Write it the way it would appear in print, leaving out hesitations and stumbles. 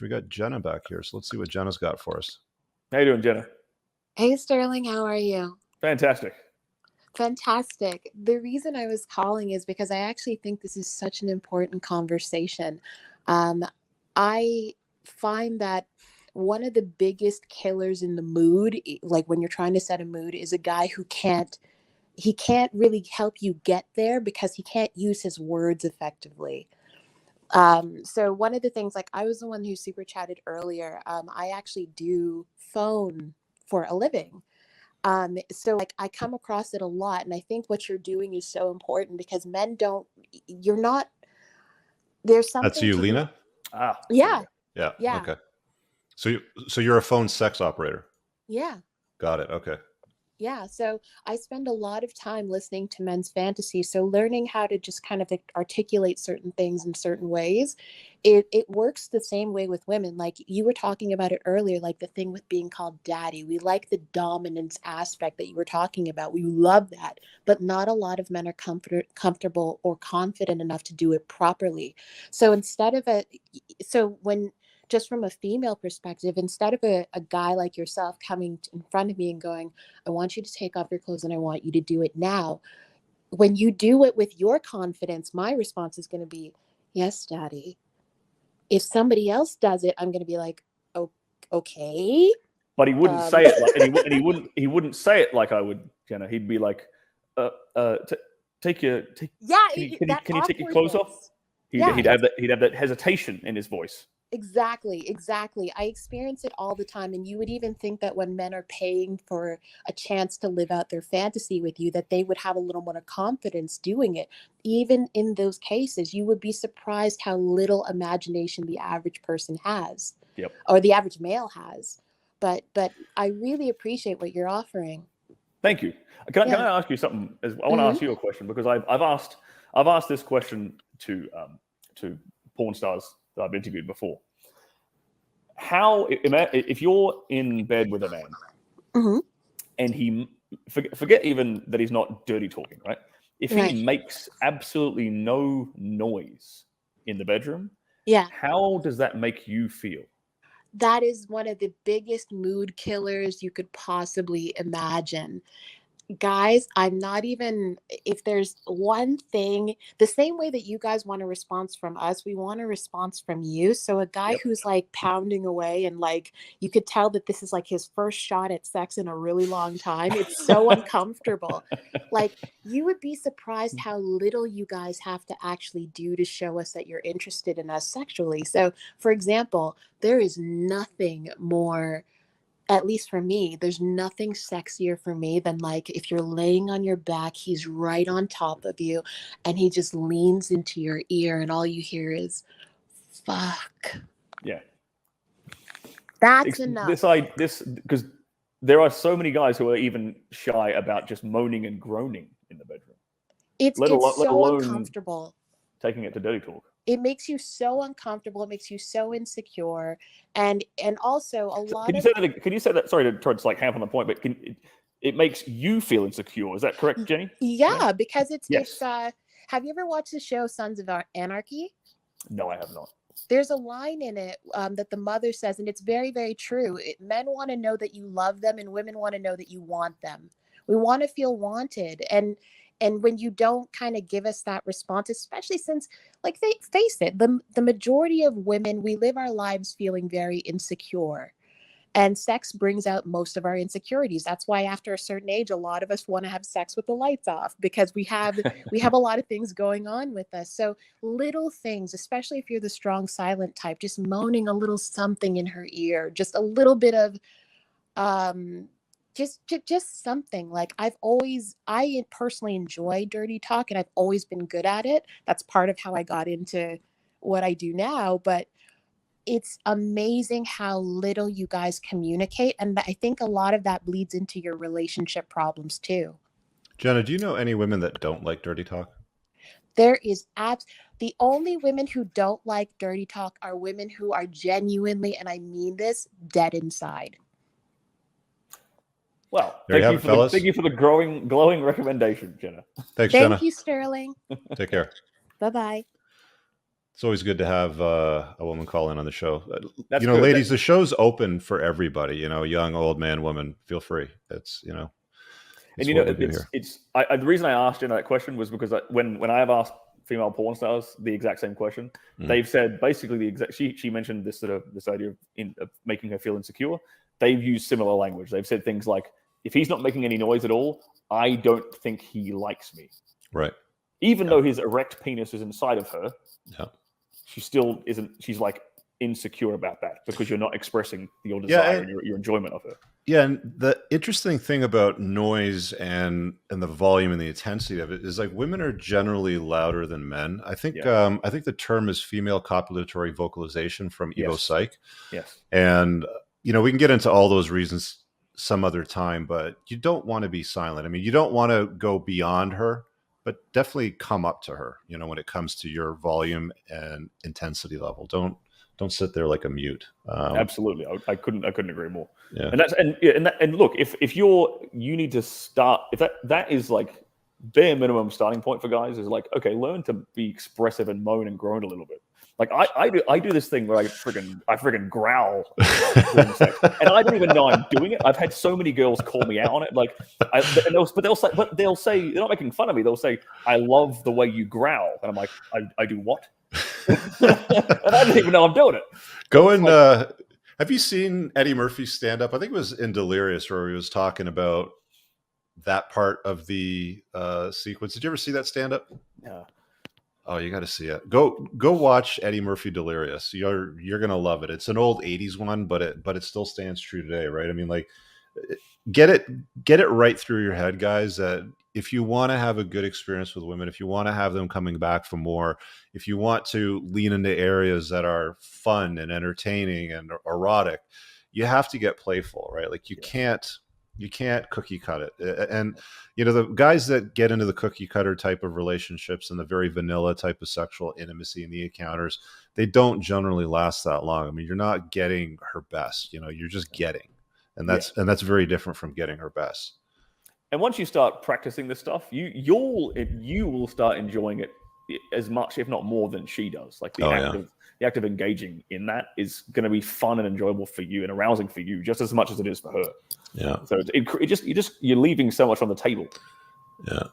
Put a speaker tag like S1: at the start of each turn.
S1: We got Jenna back here, so let's see what Jenna's got for us.
S2: How you doing, Jenna?
S3: Hey, Sterling, how are you?
S2: Fantastic.
S3: Fantastic. The reason I was calling is because I actually think this is such an important conversation. I find that one of the biggest killers in the mood, like when you're trying to set a mood, is a guy who can't really help you get there because he can't use his words effectively. So one of the things, like I was the one who super chatted earlier. I actually do phone for a living. So like I come across it a lot, and I think what you're doing is so important because you're not, there's something.
S1: That's you, Lena?
S3: Yeah.
S1: Yeah.
S3: Yeah.
S1: Okay. So you're a phone sex operator?
S3: Yeah.
S1: Got it. Okay.
S3: Yeah. So I spend a lot of time listening to men's fantasies. So learning how to just kind of articulate certain things in certain ways, it works the same way with women. Like you were talking about it earlier, like the thing with being called daddy. We like the dominance aspect that you were talking about. We love that. But not a lot of men are comfortable or confident enough to do it properly. So just from a female perspective, instead of a guy like yourself coming in front of me and going, I want you to take off your clothes and I want you to do it now. When you do it with your confidence, my response is going to be, yes, daddy. If somebody else does it, I'm going to be like, oh, okay.
S2: But he wouldn't say it like, and he wouldn't say it like I would, Jenna. He'd be like, take your, can you take your clothes off? He'd have that hesitation in his voice.
S3: Exactly. I experience it all the time. And you would even think that when men are paying for a chance to live out their fantasy with you, that they would have a little more confidence doing it. Even in those cases, you would be surprised how little imagination the average person has.
S2: Yep.
S3: Or the average male has. But I really appreciate what you're offering.
S2: Thank you. Can I ask you something? I want to ask you a question because I've asked this question to porn stars that I've interviewed before. How, if you're in bed with a man,
S3: mm-hmm.
S2: and he forget even that he's not dirty talking, right? If he makes absolutely no noise in the bedroom, how does that make you feel?
S3: That is one of the biggest mood killers you could possibly imagine. Guys, I'm not even, if there's one thing, the same way that you guys want a response from us, we want a response from you. So a guy who's like pounding away and like, you could tell that this is like his first shot at sex in a really long time. It's so uncomfortable. Like you would be surprised how little you guys have to actually do to show us that you're interested in us sexually. So for example, there is nothing more, at least for me, there's nothing sexier for me than like if you're laying on your back, he's right on top of you and he just leans into your ear and all you hear is fuck.
S2: Yeah.
S3: That's enough.
S2: This because there are so many guys who are even shy about just moaning and groaning in the bedroom.
S3: It's so uncomfortable.
S2: Taking it to dirty talk.
S3: It makes you so uncomfortable. It makes you so insecure, and also a lot.
S2: Can you say that? Sorry to try to like hammer on the point, but it makes you feel insecure? Is that correct, Jenny?
S3: Yeah, because it's have you ever watched the show Sons of Anarchy?
S2: No, I have not.
S3: There's a line in it that the mother says, and it's very, very true. Men want to know that you love them, and women want to know that you want them. We want to feel wanted, and when you don't kind of give us that response, especially since, like, face it, the majority of women, we live our lives feeling very insecure. And sex brings out most of our insecurities. That's why after a certain age, a lot of us want to have sex with the lights off because we have a lot of things going on with us. So little things, especially if you're the strong silent type, just moaning a little something in her ear, just a little bit of just something. Like I personally enjoy dirty talk and I've always been good at it. That's part of how I got into what I do now, but it's amazing how little you guys communicate. And I think a lot of that bleeds into your relationship problems too.
S1: Jenna, do you know any women that don't like dirty talk?
S3: There is the only women who don't like dirty talk are women who are genuinely, and I mean this, dead inside.
S2: Well, thank you for the glowing recommendation, Jenna.
S1: Thanks, Jenna.
S3: Thank you, Sterling.
S1: Take care.
S3: Bye-bye.
S1: It's always good to have a woman call in on the show.
S2: That's
S1: You know,
S2: good.
S1: ladies, the show's open for everybody. You know, young, old man, woman, feel free. It's, you know,
S2: And
S1: it's
S2: you know,
S1: what we do here.
S2: the reason I asked you that question was because when I have asked female porn stars the exact same question, they've said basically the exact. She mentioned this this idea of making her feel insecure. They've used similar language. They've said things like, "If he's not making any noise at all, I don't think he likes me."
S1: Right.
S2: Even though his erect penis is inside of her,
S1: Yeah.
S2: she still isn't. She's like insecure about that because you're not expressing your desire and your enjoyment of her.
S1: Yeah, and the interesting thing about noise and the volume and the intensity of it is like women are generally louder than men. I think the term is female copulatory vocalization from Evo Psych.
S2: Yes.
S1: And you know, we can get into all those reasons some other time, but you don't want to be silent. I mean, you don't want to go beyond her, but definitely come up to her, you know, when it comes to your volume and intensity level. Don't sit there like a mute.
S2: Absolutely. I couldn't agree more.
S1: Yeah.
S2: And look, if you need to start, if that is like bare minimum starting point for guys is like, okay, learn to be expressive and moan and groan a little bit. Like I do this thing where I friggin' growl during sex, and I don't even know I'm doing it. I've had so many girls call me out on it. Like, they'll say they're not making fun of me. They'll say, "I love the way you growl," and I'm like, "I do what?" And I don't even know I'm doing it.
S1: Have you seen Eddie Murphy's stand up? I think it was in Delirious where he was talking about that part of the sequence. Did you ever see that stand up?
S2: Yeah.
S1: Oh, you got to see it. Go watch Eddie Murphy Delirious. You're gonna love it. It's an old '80s one, but it still stands true today, right? I mean, like, get it right through your head, guys. That if you want to have a good experience with women, if you want to have them coming back for more, if you want to lean into areas that are fun and entertaining and erotic, you have to get playful, right? Like you can't cookie cut it. And you know, the guys that get into the cookie cutter type of relationships and the very vanilla type of sexual intimacy in the encounters, they don't generally last that long. I mean, you're not getting her best, you know, you're just getting, and that's very different from getting her best.
S2: And once you start practicing this stuff, you will start enjoying it as much, if not more, than she does. Like the act of engaging in that is going to be fun and enjoyable for you and arousing for you just as much as it is for her.
S1: Yeah.
S2: So you're leaving so much on the table.
S1: Yeah.